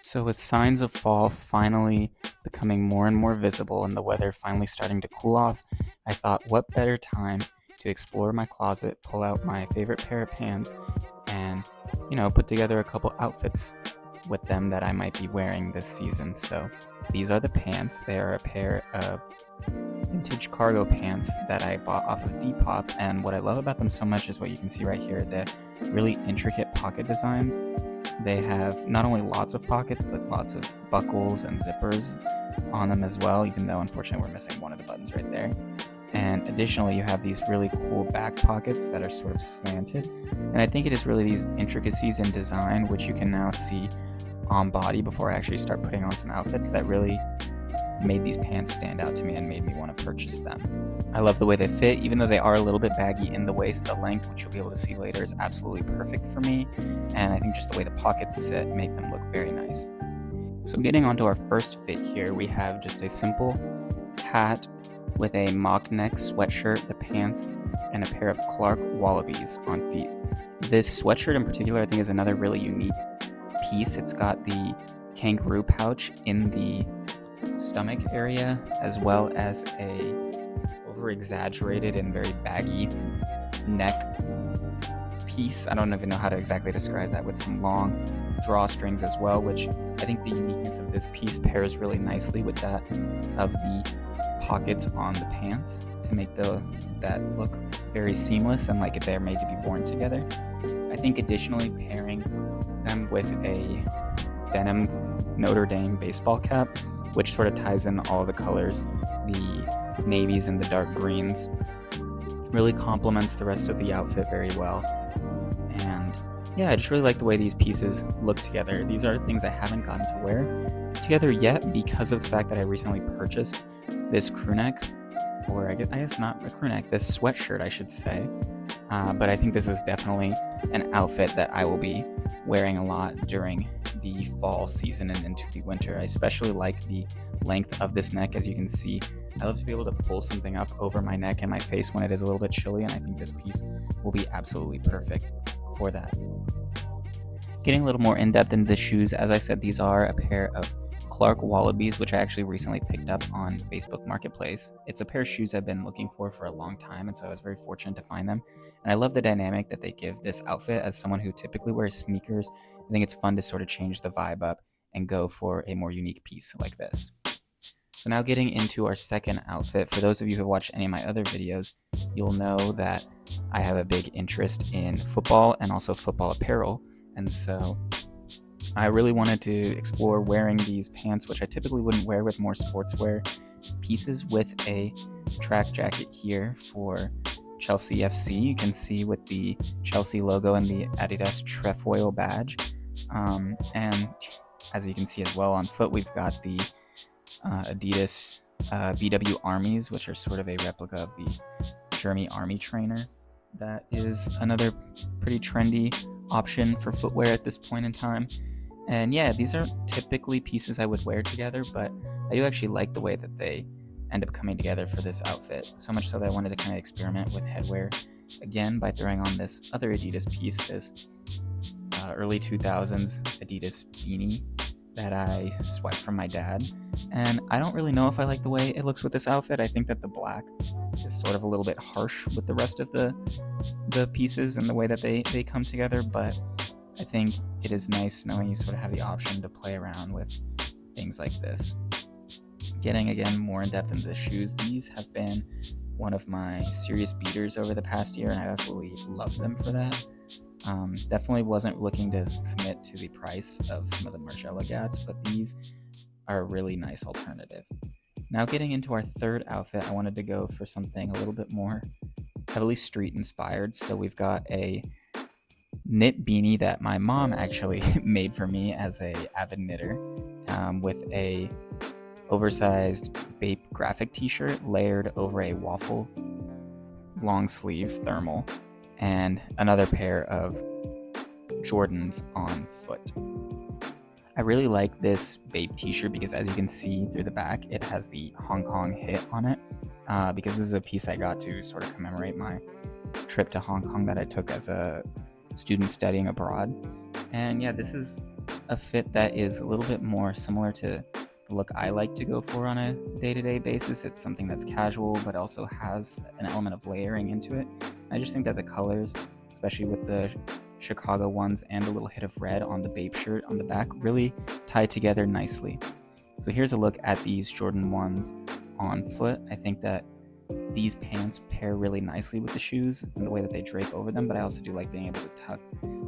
So, with signs of fall finally becoming more and more visible and the weather finally starting to cool off, I thought, what better time to explore my closet, pull out my favorite pair of pants, and, put together a couple outfits with them that I might be wearing this season. So, these are the pants. They are a pair of vintage cargo pants that I bought off of Depop, and what I love about them so much is what you can see right here, the really intricate pocket designs. They have not only lots of pockets, but lots of buckles and zippers on them as well, even though unfortunately we're missing one of the buttons right there. And additionally, you have these really cool back pockets that are sort of slanted. And I think it is really these intricacies in design, which you can now see on body before I actually start putting on some outfits, that really made these pants stand out to me and made me want to purchase them. I love the way they fit, even though they are a little bit baggy in the waist. The length, which you'll be able to see later, is absolutely perfect for me, and I think just the way the pockets sit make them look very nice. So getting onto our first fit here, we have just a simple hat with a mock neck sweatshirt, the pants, and a pair of Clark Wallabies on feet. This sweatshirt in particular I think is another really unique piece. It's got the kangaroo pouch in the stomach area, as well as a over exaggerated and very baggy neck piece. I don't even know how to exactly describe that, with some long drawstrings as well, which I think the uniqueness of this piece pairs really nicely with that of the pockets on the pants to make that look very seamless and like they're made to be worn together. I think additionally pairing them with a denim Notre Dame baseball cap, which sort of ties in all the colors, the navies and the dark greens, really complements the rest of the outfit very well. And yeah, I just really like the way these pieces look together. These are things I haven't gotten to wear together yet because of the fact that I recently purchased this crew neck, or I guess not a crew neck, this sweatshirt I should say. But I think this is definitely an outfit that I will be wearing a lot during the fall season and into the winter. I especially like the length of this neck. As you can see, I love to be able to pull something up over my neck and my face when it is a little bit chilly, and I think this piece will be absolutely perfect for that. Getting a little more in-depth into the shoes, as I said, these are a pair of Clark Wallabies, which I actually recently picked up on Facebook Marketplace. It's a pair of shoes I've been looking for a long time, and so I was very fortunate to find them. And I love the dynamic that they give this outfit. As someone who typically wears sneakers, I think it's fun to sort of change the vibe up and go for a more unique piece like this. So now getting into our second outfit, for those of you who have watched any of my other videos, you'll know that I have a big interest in football and also football apparel. And so I really wanted to explore wearing these pants, which I typically wouldn't wear with more sportswear pieces, with a track jacket here for Chelsea FC. You can see with the Chelsea logo and the Adidas trefoil badge. And as you can see as well on foot, we've got the Adidas BW Armies, which are sort of a replica of the Jeremy Army trainer. That is another pretty trendy option for footwear at this point in time. And yeah, these aren't typically pieces I would wear together, but I do actually like the way that they end up coming together for this outfit. So much so that I wanted to kind of experiment with headwear again by throwing on this other Adidas piece, this early 2000s Adidas beanie that I swiped from my dad. And I don't really know if I like the way it looks with this outfit. I think that the black is sort of a little bit harsh with the rest of the pieces and the way that they come together, but I think it is nice knowing you sort of have the option to play around with things like this. Getting again more in depth into the shoes, these have been one of my serious beaters over the past year, and I absolutely love them for that. Definitely wasn't looking to commit to the price of some of the Margiela Gats, but these are a really nice alternative. Now getting into our third outfit, I wanted to go for something a little bit more heavily street inspired. So we've got a knit beanie that my mom actually made for me as a avid knitter, with a oversized Bape graphic t-shirt layered over a waffle long sleeve thermal, and another pair of Jordans on foot. I really like this Bape t-shirt because, as you can see through the back, it has the Hong Kong hit on it, because this is a piece I got to sort of commemorate my trip to Hong Kong that I took as a student studying abroad. And yeah, this is a fit that is a little bit more similar to the look I like to go for on a day-to-day basis. It's something that's casual but also has an element of layering into it. I just think that the colors, especially with the Chicago ones and a little hit of red on the Bape shirt on the back, really tie together nicely. So here's a look at these Jordan 1s on foot. I think that these pants pair really nicely with the shoes and the way that they drape over them, but I also do like being able to tuck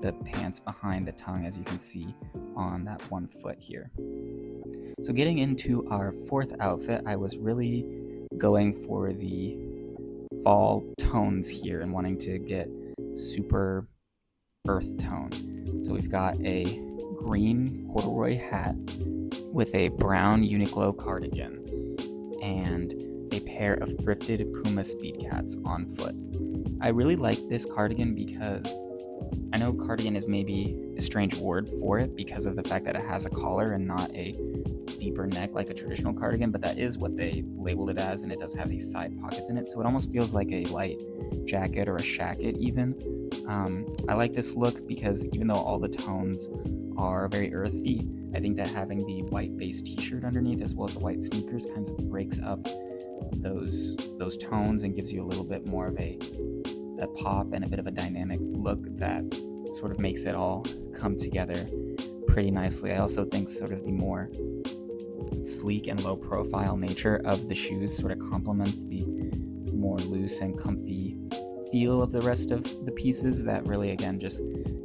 the pants behind the tongue, as you can see on that one foot here. So getting into our fourth outfit, I was really going for the fall tones here and wanting to get super earth tone. So we've got a green corduroy hat with a brown Uniqlo cardigan and a pair of thrifted Puma Speed Cats on foot. I really like this cardigan because I know cardigan is maybe a strange word for it because of the fact that it has a collar and not a deeper neck like a traditional cardigan, but that is what they labeled it as, and it does have these side pockets in it, so it almost feels like a light jacket or a shacket even. I like this look because even though all the tones are very earthy, I think that having the white base t-shirt underneath as well as the white sneakers kind of breaks up those tones and gives you a little bit more of a pop and a bit of a dynamic look that sort of makes it all come together pretty nicely. I also think sort of the more sleek and low profile nature of the shoes sort of complements the more loose and comfy feel of the rest of the pieces that really, again, just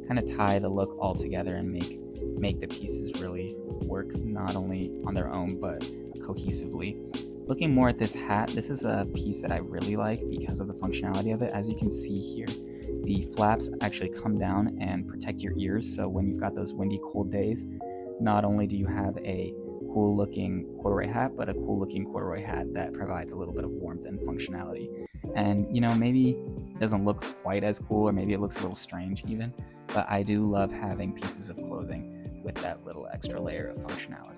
kind of tie the look all together and make the pieces really work not only on their own but cohesively. Looking more at this hat, this is a piece that I really like because of the functionality of it. As you can see here, the flaps actually come down and protect your ears, so when you've got those windy, cold days, not only do you have a cool looking corduroy hat, but a cool looking corduroy hat that provides a little bit of warmth and functionality. And maybe it doesn't look quite as cool, or maybe it looks a little strange even, but I do love having pieces of clothing with that little extra layer of functionality.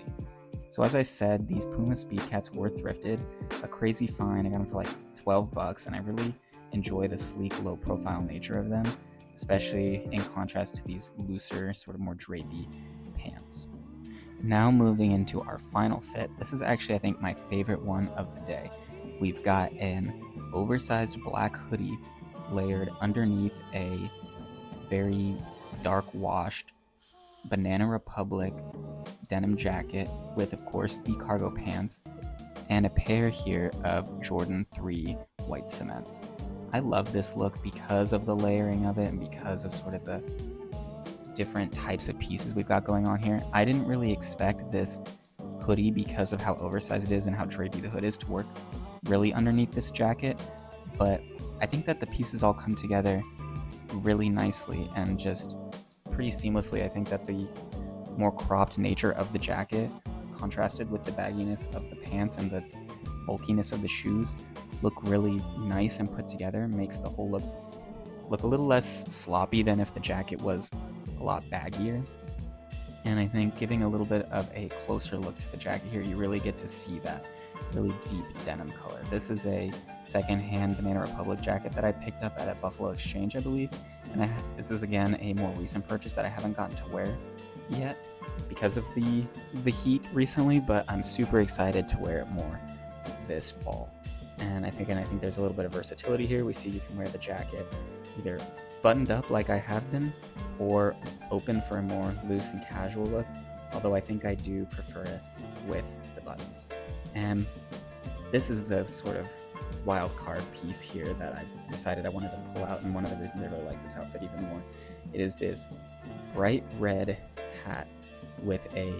So as I said, these Puma Speed Cats were thrifted, a crazy find. I got them for like $12, and I really enjoy the sleek, low profile nature of them, especially in contrast to these looser, sort of more drapey pants. Now moving into our final fit. This is actually, I think, my favorite one of the day. We've got an oversized black hoodie layered underneath a very dark washed Banana Republic denim jacket with, of course, the cargo pants and a pair here of Jordan 3 white cements. I love this look because of the layering of it and because of sort of the different types of pieces we've got going on here. I didn't really expect this hoodie, because of how oversized it is and how drapey the hood is, to work really underneath this jacket, but I think that the pieces all come together really nicely and just pretty seamlessly. I think that the more cropped nature of the jacket contrasted with the bagginess of the pants and the bulkiness of the shoes look really nice and put together, makes the whole look a little less sloppy than if the jacket was a lot baggier. And I think giving a little bit of a closer look to the jacket here, you really get to see that really deep denim color. This is a secondhand Banana Republic jacket that I picked up at a Buffalo Exchange, I believe, and this is again a more recent purchase that I haven't gotten to wear yet because of the heat recently, but I'm super excited to wear it more this fall. And I think there's a little bit of versatility here. We see you can wear the jacket either buttoned up like I have been, or open for a more loose and casual look, although I think I do prefer it with the buttons. And this is the sort of wild card piece here that I decided I wanted to pull out, and one of the reasons I really like this outfit even more. It is this bright red hat with a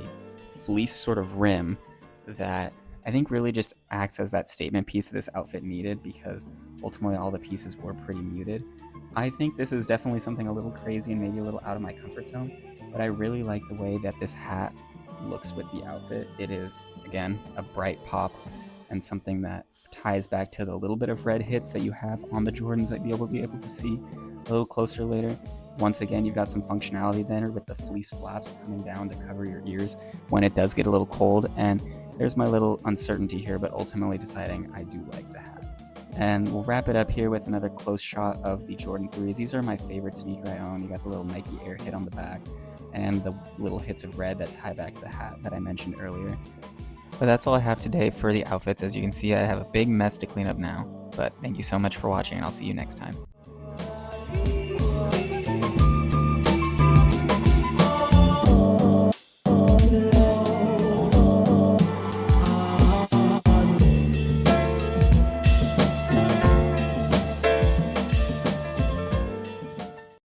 fleece sort of rim that I think really just acts as that statement piece that this outfit needed, because ultimately all the pieces were pretty muted. I think this is definitely something a little crazy and maybe a little out of my comfort zone, but I really like the way that this hat looks with the outfit. It is, again, a bright pop and something that ties back to the little bit of red hits that you have on the Jordans that you'll be able to see a little closer later. Once again, you've got some functionality there with the fleece flaps coming down to cover your ears when it does get a little cold, and there's my little uncertainty here, but ultimately deciding I do like the hat. And we'll wrap it up here with another close shot of the Jordan 3s. These are my favorite sneaker I own. You got the little Nike Air hit on the back, and the little hits of red that tie back the hat that I mentioned earlier. But that's all I have today for the outfits. As you can see, I have a big mess to clean up now. But thank you so much for watching, and I'll see you next time.